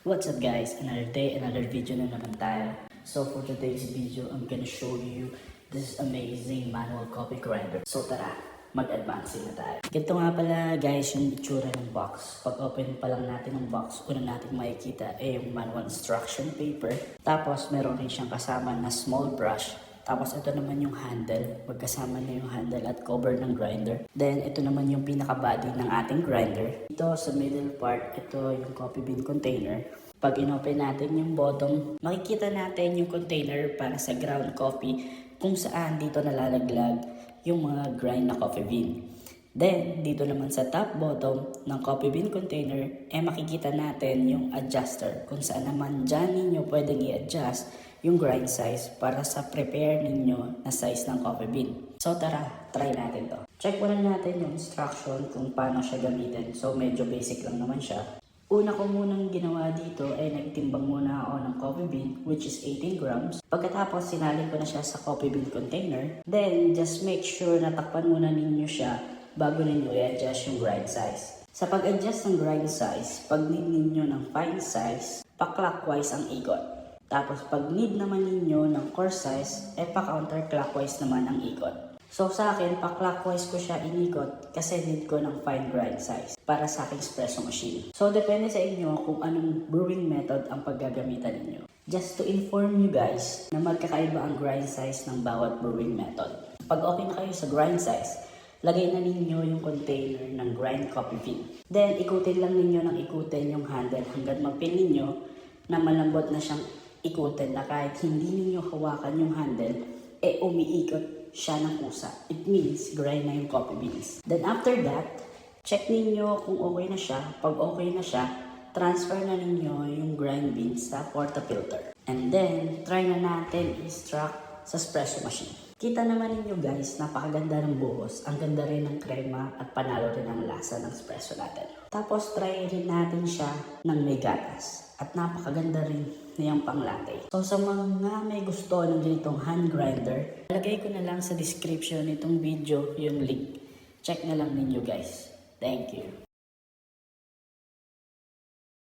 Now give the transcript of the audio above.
What's up guys? Another day, another video na naman tayo. So for today's video, I'm gonna show you this amazing manual coffee grinder. So tara, mag-advancing na tayo. Ganito nga pala guys yung itsura ng box. Pag open pa lang natin ng box, una natin makikita ay yung manual instruction paper. Tapos meron rin siyang kasama na small brush. Tapos ito naman yung handle, magkasama na yung handle at cover ng grinder. Then ito naman yung pinaka-body ng ating grinder. Ito sa middle part, ito yung coffee bean container. Pag inopen natin yung bottom, makikita natin yung container para sa ground coffee kung saan dito nalalaglag yung mga grind na coffee bean. Then, dito naman sa top bottom ng coffee bean container, makikita natin yung adjuster kung saan naman dyan ninyo pwedeng i-adjust yung grind size para sa prepare ninyo na size ng coffee bean. So tara, try natin to. Check muna natin yung instruction kung paano siya gamitin. So medyo basic lang naman siya. Una ko munang ginawa dito ay nagtimbang muna ako ng coffee bean which is 18 grams. Pagkatapos sinalin ko na siya sa coffee bean container. Then just make sure na takpan muna ninyo siya bago ninyo i-adjust yung grind size. Sa pag-adjust ng grind size, pag need ninyo ng fine size, pa-clockwise ang ikot. Tapos pag need naman ninyo ng coarse size, pa-counterclockwise naman ang ikot. So sa akin, pa-clockwise ko siya inikot kasi need ko ng fine grind size para sa aking espresso machine. So depende sa inyo kung anong brewing method ang paggagamitan ninyo. Just to inform you guys na magkakaiba ang grind size ng bawat brewing method. Pag okay na kayo sa grind size, lagay na ninyo yung container ng grind coffee bean. Then ikutin lang ninyo ng ikutin yung handle hanggang mag-feel ninyo na malambot na siyang ikutin na kahit hindi ninyo hawakan yung handle, umiikot siya ng kusa. It means grind na yung coffee beans. Then after that, check ninyo kung okay na siya. Pag okay na siya, transfer na ninyo yung grind beans sa portafilter. And then, try na natin i-extract sa espresso machine. Kita naman ninyo guys, napakaganda ng buhos. Ang ganda rin ng krema at panalo rin ang lasa ng espresso natin. Tapos try rin natin siya ng may gatas. At napakaganda rin niyang pang-latte. So sa mga may gusto ng ganitong hand grinder, lagay ko na lang sa description nitong video yung link. Check na lang ninyo guys. Thank you.